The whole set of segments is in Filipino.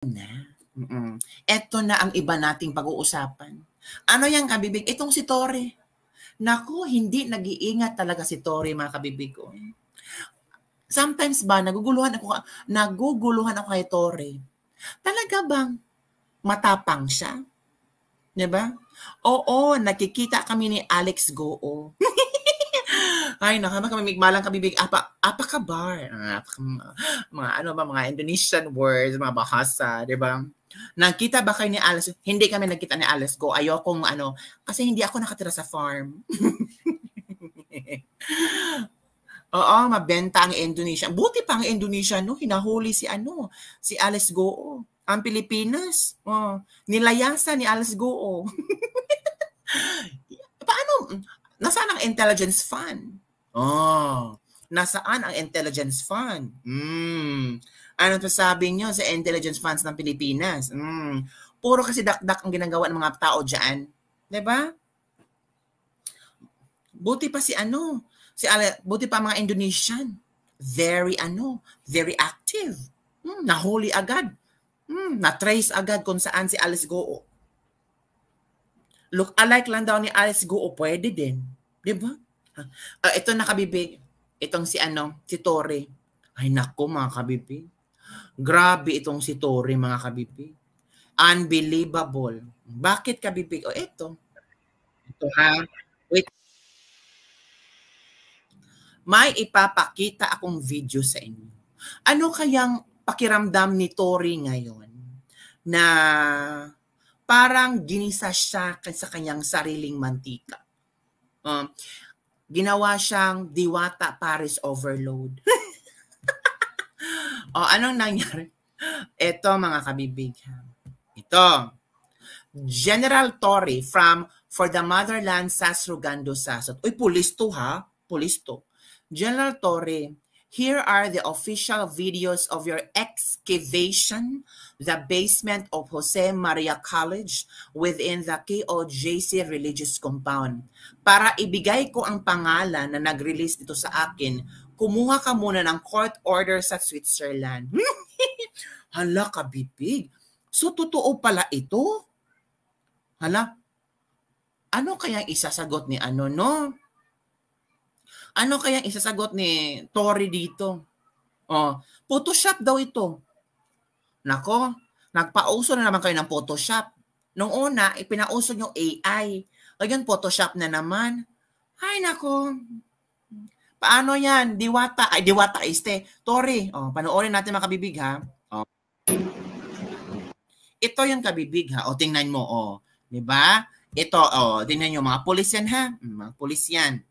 na. Eto na ang iba nating pag-uusapan. Ano yan, kabibig? Itong si Tori. Naku, hindi nag-iingat talaga si Tori, mga kabibig ko. Sometimes ba, naguguluhan ako kay Tori. Talaga bang matapang siya? Diba? Oo, nakikita kami ni Alex Goo. Ay, makamigmalang kabibig, apa ka bar? Mga Indonesian words, mga bahasa, di ba? Nakita ba kayo ni Alice? Hindi kami nagkita ni Alice Go. Ayokong kasi hindi ako nakatira sa farm. Oo, mabenta ang Indonesia. Buti pa ang Indonesia, no? Hinahuli si Alice Go. Ang Pilipinas, nilayasan ni Alice Go. Paano? Nasaan ang intelligence fund? Nasaan ang intelligence fund? Ano to sabi nyo sa intelligence funds ng Pilipinas? Puro kasi dakdak ang ginagawa ng mga tao dyan. Diba? Buti pa buti pa mga Indonesian. Very active. Nahuli agad. Na-trace agad kung saan si Alice Goo. Look alike lang daw ni Alice Goo, pwede din. Diba? Ito nakabibig. Itong si Tori. Ay naku mga kabibig. Grabe itong si Tori mga kabibig. Unbelievable. Bakit kabibig? Ito. Ito ha. Wait. May ipapakita akong video sa inyo. Ano kayang pakiramdam ni Tori ngayon na parang ginisa siya sa kanyang sariling mantika? Ginawa siyang Diwata Paris Overload. Anong nangyari? Ito mga kabibig. Ito. General Tori For the Motherland Sasrugando Sasot. Uy, pulis to ha? Pulis to. General Tori, here are the official videos of your excavation, the basement of Jose Maria College within the KOJC religious compound. Para ibigay ko ang pangalan na nag-release dito sa akin, kumuha ka muna ng court order sa Switzerland. Hala, kabibig. So, totoo pala ito? Hala, ano kayang isasagot ni no? Ano kayang isasagot ni Tori dito? Photoshop daw ito. Nako, nagpauso na naman kayo ng Photoshop. Nung una, ipinauso nyo AI. Ngayon, Photoshop na naman. Ay, nako. Paano yan? Diwata Tori, panoorin natin mga kabibig ha. Ito yung kabibig ha. Tingnan mo, diba? Ito, tingnan nyo, mga pulis yan ha. Mga pulis yan.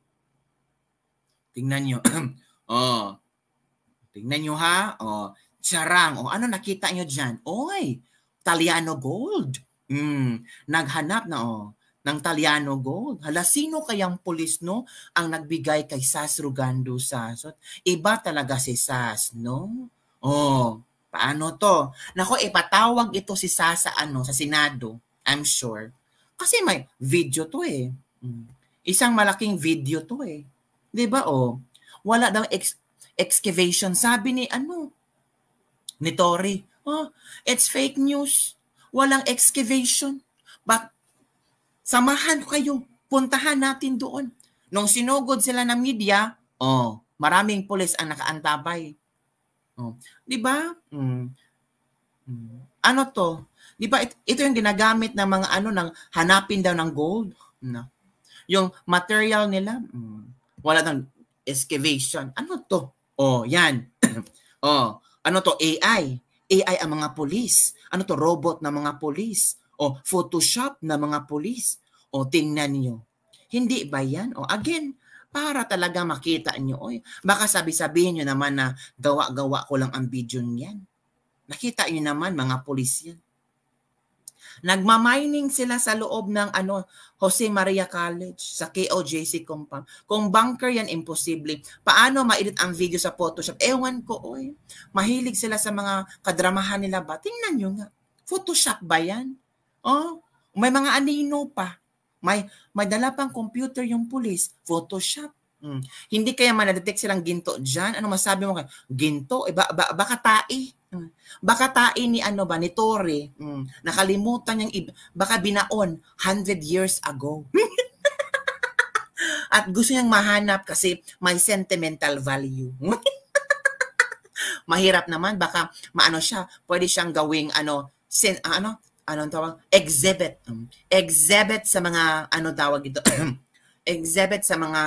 Tingnan nyo. Tingnan nyo ha. Charang. Ano nakita nyo dyan? Oy, Taliano Gold. Naghanap na ng Taliano Gold. Hala, sino kayang pulis no ang nagbigay kay Sasrugando Sasot? Iba talaga si Sas, no? Paano to? Nako, ipatawag ito si Sas sa Senado. I'm sure. Kasi may video to eh. Isang malaking video to eh. 'Di ba wala daw excavation sabi ni ni Tori. It's fake news. Walang excavation. But samahan kayo. Puntahan natin doon. Nung sinugod sila ng media, maraming pulis ang nakaantabay. 'Di ba? Ano to? 'Di ba ito yung ginagamit ng mga ng hanapin daw ng gold? Yung material nila, wala nang excavation. Ano to? Yan. Ano to? AI. AI ang mga pulis. Ano to? Robot na mga pulis. Photoshop na mga pulis. Tingnan niyo. Hindi ba yan? Again, para talaga makita niyo. Baka sabihin niyo naman na gawa-gawa ko lang ang video niyan. Nakita niyo naman mga pulis yan. Nagmamining sila sa loob ng Jose Maria College sa KOJC compound. Kung bunker yan, imposible. Paano ma-edit ang video sa Photoshop? Ewan ko, mahilig sila sa mga kadramahan nila ba? Tingnan nyo nga. Photoshop ba yan? May mga anino pa. May dala pang computer yung police. Photoshop. Hindi kaya manadetect silang ginto dyan? Ano masabi mo? Ginto? Baka tae. Baka tain ni ano ba, ni Tory, nakalimutan niyang, baka binaon 100 years ago. At gusto niyang mahanap kasi may sentimental value. Mahirap naman, baka maano siya, pwede siyang gawing anong tawag? Exhibit. Exhibit sa mga, ano tawag ito? Exhibit sa mga,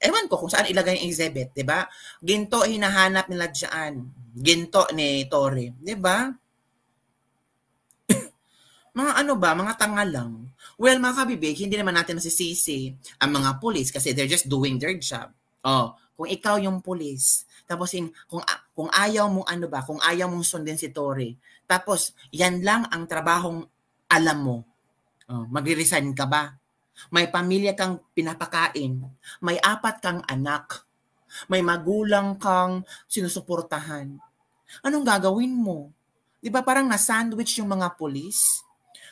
ewan ko kung saan ilagay yung exhibit, di ba? Ginto hinahanap nila dyan. Ginto ni Tory, di ba? Mga ano ba, mga tanga lang. Well, mga kabibig, hindi naman natin masisisi ang mga pulis kasi they're just doing their job. Oh, kung ikaw yung pulis, tapos kung ayaw mo ano ba, kung ayaw mong sundin si Tory, tapos yan lang ang trabahong alam mo, magre-resign ka ba? May pamilya kang pinapakain, may 4 kang anak, may magulang kang sinusuportahan. Anong gagawin mo? 'Di ba parang na-sandwich yung mga pulis?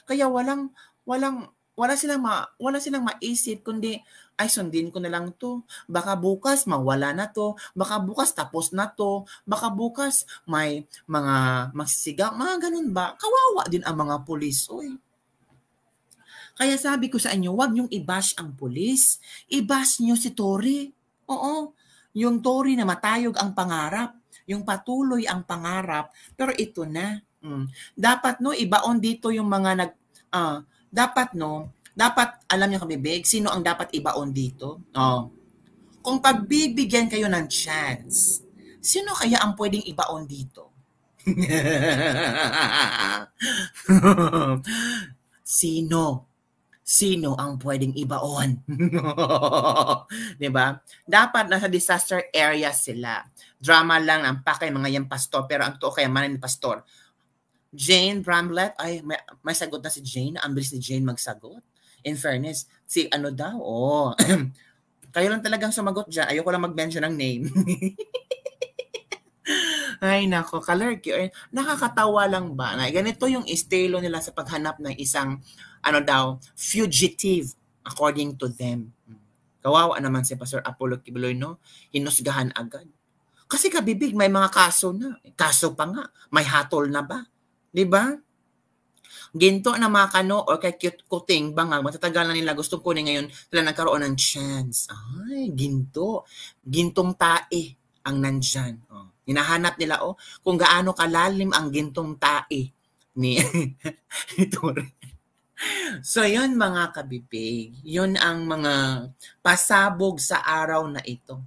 Kaya wala silang maisip kundi ay sundin ko na lang 'to. Baka bukas mawala na 'to, baka bukas tapos na 'to, baka bukas may mga magsisigang, mga ganun ba? Kawawa din ang mga pulis, oy. Kaya sabi ko sa inyo, wag niyong i-bash ang pulis. I-bash niyo si Tory. Oo, yung Tory na matayog ang pangarap, yung patuloy ang pangarap, pero ito na. Dapat no ibaon dito yung mga dapat alam niyo kami big, sino ang dapat ibaon dito? Kung pagbibigyan kayo ng chance, sino kaya ang pwedeng ibaon dito? Sino? Sino ang pwedeng ibaon? 'Di ba? Dapat nasa disaster area sila. Drama lang ang pakay mga yan pastor, pero ang totoo kayamanan ni pastor. Jane Bramlett, ay may sagot na si Jane. Ang bilis ni Jane magsagot. In fairness, si ano daw? Kayo lang talagang sumagot dyan. Ayoko lang mag-mention ng name. Ay nako, kalerky. Nakakatawa lang ba? Na ganito yung estilo nila sa paghanap ng isang fugitive according to them. Kawawa naman si Pastor Apollo Kibuloy, no? Hinusgahan agad. Kasi kabibig, may mga kaso na. Kaso pa nga. May hatol na ba? Di ba? Ginto na makano or kay cute kuting bangag, matatagal na nila gustong kunin ngayon, sila nagkaroon ng chance. Ay, ginto. Gintong tae ang nandyan. Hinahanap nila, kung gaano kalalim ang gintong tae ni Tory. So, yun mga kabibig. Yun ang mga pasabog sa araw na ito.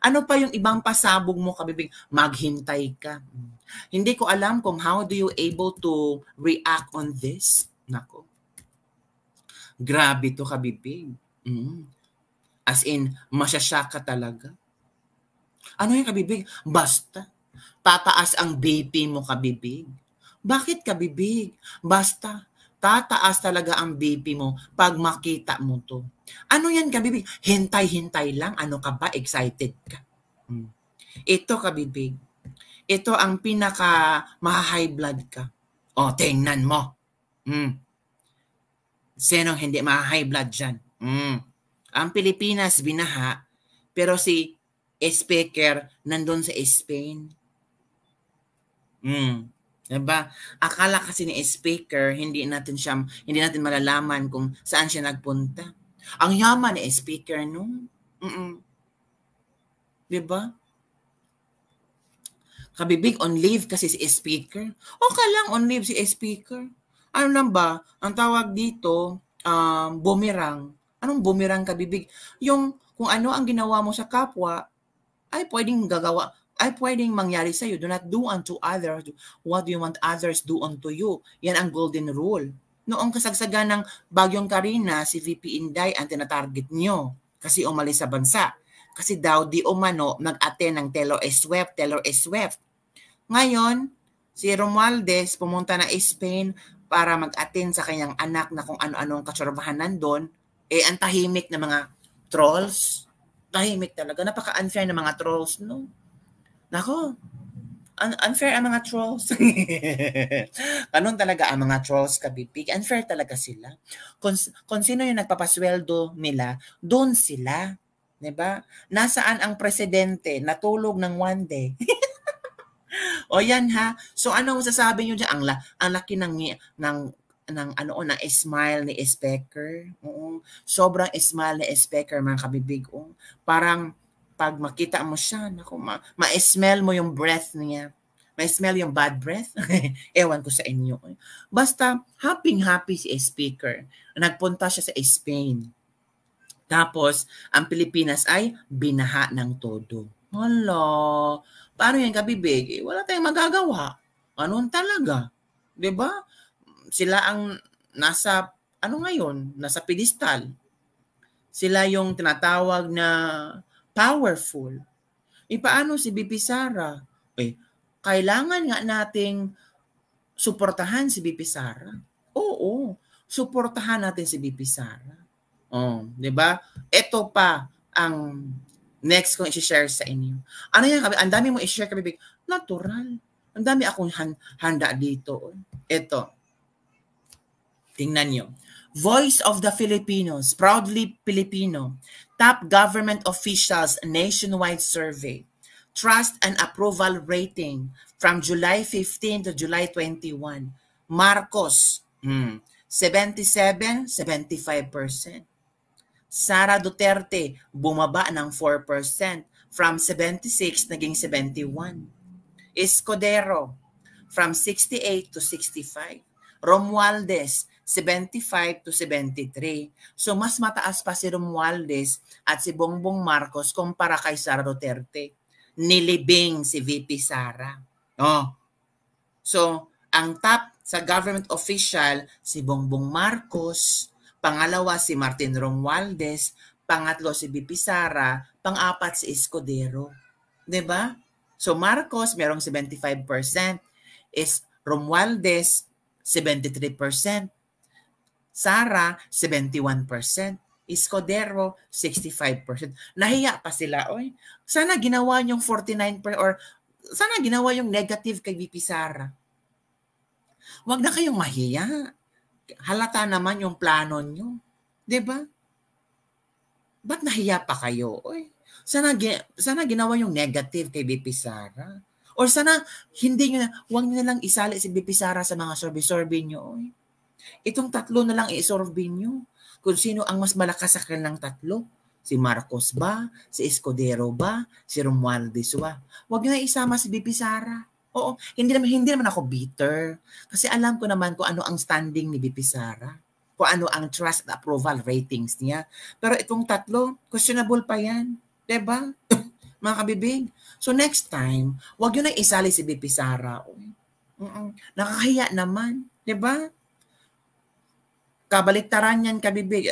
Ano pa yung ibang pasabog mo, kabibig? Maghintay ka. Hindi ko alam kung how do you able to react on this. Nako. Grabe to, kabibig. As in, masyasyak ka talaga. Ano yung kabibig? Basta. Tataas ang BP mo, kabibig. Bakit, kabibig? Basta. Tataas talaga ang BP mo pag makita mo to. Ano yan, kabibig? Hintay-hintay lang. Ano ka ba? Excited ka. Ito, kabibig. Ito ang pinaka ma-high blood ka. Tingnan mo. Sinong hindi ma-high blood dyan? Ang Pilipinas binaha, pero si speaker nandun sa Spain. Diba? Akala kasi ni speaker, hindi natin malalaman kung saan siya nagpunta. Ang yaman ni speaker, no? Diba? Kabibig on leave kasi si speaker. Okay lang on leave si speaker. Ano lang ba? Ang tawag dito, boomerang. Anong boomerang, kabibig? Yung kung ano ang ginawa mo sa kapwa, ay pwedeng mangyari sa'yo. Do not do unto others what do you want others do unto you. Yan ang golden rule. Noong kasagsagan ng Bagyong Karina, si VP Inday ang tinatarget nyo kasi umalis sa bansa. Kasi daw di umano nag-attend ng Taylor Swift. Ngayon, si Romualdez pumunta na Spain para mag-attend sa kanyang anak na kung ano-anong katsorbahan nandun. Ang tahimik na mga trolls. Tahimik talaga. Napaka-unfair ng mga trolls, no? Nako, unfair ang mga trolls. Ganun talaga ang mga trolls, kabibig. Unfair talaga sila. Kung sino yung nagpapasweldo nila, doon sila. Diba? Nasaan ang presidente? Natulog ng one day. O yan ha. So ano masasabi niyo diyan? Ang laki ng ano ng smile ni Specker. Oo. Sobrang smile ni Specker mga kabibig. Oo. Parang pag makita mo siya, naku, ma-smell mo yung breath niya. Ma-smell yung bad breath. Ewan ko sa inyo. Basta happy si Speaker. Nagpunta siya sa Spain. Tapos, ang Pilipinas ay binaha ng todo. Hala, paano yan kabibig? Wala tayong magagawa. Anong talaga? 'Di ba? Sila ang nasa, ano ngayon, nasa pedestal. Sila yung tinatawag na powerful. Paano si BP Sara? Kailangan nga nating suportahan si BP Sara. Oo, suportahan natin si BP Sara. Oh, 'di ba? Ito pa ang next kong i-share sa inyo. Ano yan? Ang dami mo i-share kabibig. Natural. Ang dami akong handa dito. Ito. Tingnan nyo. Voice of the Filipinos, proudly Filipino. Top government officials nationwide survey. Trust and approval rating from July 15 to July 21. Marcos, 77, 75%. Sara Duterte, bumaba ng 4%. From 76, naging 71. Escudero, from 68 to 65. Romualdez, 75 to 73. So mas mataas pa si Romualdez at si Bongbong Marcos kumpara kay Sara Duterte. Nilibing si VP Sara. Oh. So, ang top sa government official, si Bongbong Marcos, pangalawa si Martin Romualdez, pangatlo si VP Sara, pang-apat si Escudero. 'Di ba? So Marcos merong 75%, is Romualdez 73%, Sara 71%, Escudero 65%. Nahiya pa sila, oy. Sana ginawa yung 49% or sana ginawa yung negative kay VP Sara. Huwag na kayong mahiya. Halata naman yung plano nyo. 'Di ba? Ba't nahiya pa kayo? Oy, sana ginawa yung negative kay BP Sara. Or sana huwag nyo na lang isali si BP Sara sa mga survey nyo. Oy. Itong tatlo na lang i-survey nyo. Kung sino ang mas malakas sa kanilang tatlo. Si Marcos ba? Si Escudero ba? Si Romualdez ba? Huwag nyo na isama si BP Sara. Oo, hindi naman ako bitter. Kasi alam ko naman kung ano ang standing ni BP Sara. Kung ano ang trust at approval ratings niya. Pero itong tatlo, questionable pa yan. Diba? Mga kabibig. So next time, wag yun na isali si BP Sara. Nakakahiya naman. Diba? Kabaliktaran yan, kabibig.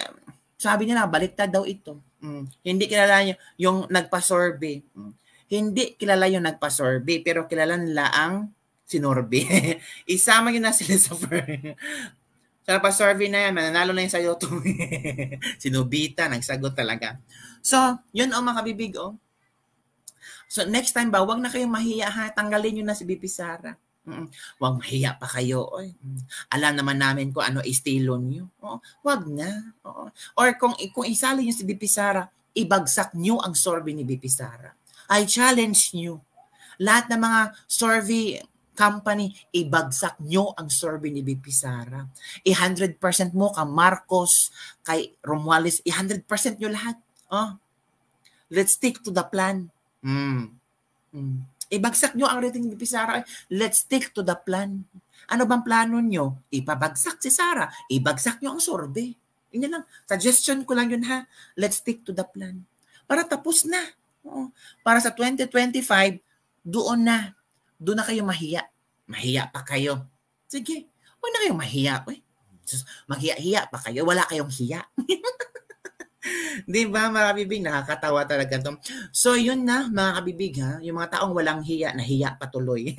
Sabi niya na, baliktad daw ito. Hindi kilala niya yung nagpa-survey. Hindi kilala yung nagpa-survey, pero kilala nila ang sinorbe. Isama yun na sila sa sa pa-survey na yan, mananalo na yung sa'yo to. Si Nobita, nagsagot talaga. So, yun mga kabibig. So, next time ba, wag na kayong mahiya ha. Tanggalin nyo na si BP Sara. Wag mahiya pa kayo. Alam naman namin kung ano estilo nyo. Wag na. Or kung isali nyo si BP Sara, ibagsak nyo ang survey ni BP Sara. I challenge nyo. Lahat ng mga survey company, ibagsak nyo ang survey ni BP Sara. 100% mo ka Marcos, kay Romualdez, 100% nyo lahat. Let's stick to the plan. Ibagsak nyo ang rating ni BP Sara. Let's stick to the plan. Ano bang plano nyo? Ipabagsak si Sara. Ibagsak nyo ang survey. Yun lang. Suggestion ko lang yun ha. Let's stick to the plan. Para tapos na. Para sa 2025, doon na kayo mahiya. Mahiya pa kayo. Sige, huwag na kayong mahiya. Maghiya-hiya pa kayo. Wala kayong hiya. Di ba, mga kabibig? Nakakatawa talaga to. So, yun na, mga kabibig, ha? Yung mga taong walang hiya, nahiya patuloy.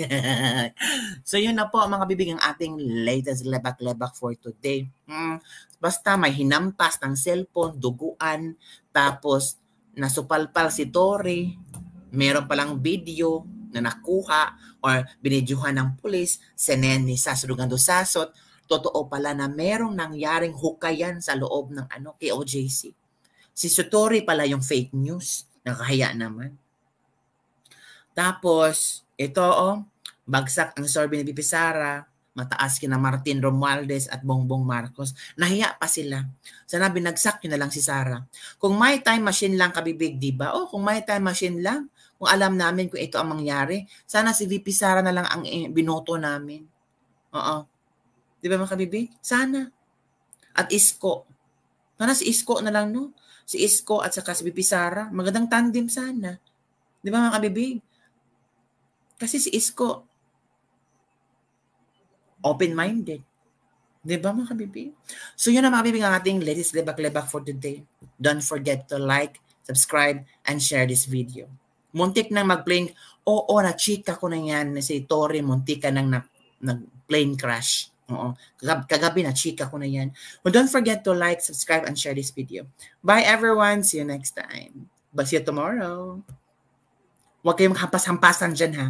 So, yun na po, mga kabibig, ang ating latest lebak-lebak for today. Basta may hinampas ng cellphone, duguan, tapos nasupalpal si Tori, meron palang video na nakuha or binidyohan ng pulis, senen ni Sasrugando Sasot, totoo pala na merong nangyaring hukayan sa loob ng KOJC. Si Sutori pala yung fake news. Nakakahiya naman. Tapos, ito Bagsak ang survey ni VP Sara, mataas kina Martin Romualdez at Bongbong Marcos. Nahiya pa sila. Sana binagsak nyo na lang si Sara. Kung may time machine lang, kabibig, di ba? Kung may time machine lang, kung alam namin kung ito ang mangyari, sana si VP Sara na lang ang binoto namin. Oo. Di ba mga kabibig? Sana. At Isko. Sana si Isko na lang, no? Si Isko at saka si VP Sara. Magandang tandem sana. Di ba mga kabibig? Kasi si Isko, open-minded. Diba mga kabibig? So yun ang mga kabibig ang ating latest lebak-lebak for today. Don't forget to like, subscribe, and share this video. Muntik nang mag-plane, na-chika ko na yan si Tori, muntik ka nang nag-plane crash. Oo. Kagabi na-chika ko na yan. But don't forget to like, subscribe, and share this video. Bye everyone. See you next time. Bye, see you tomorrow. Huwag kayong hampas-hampasan dyan ha.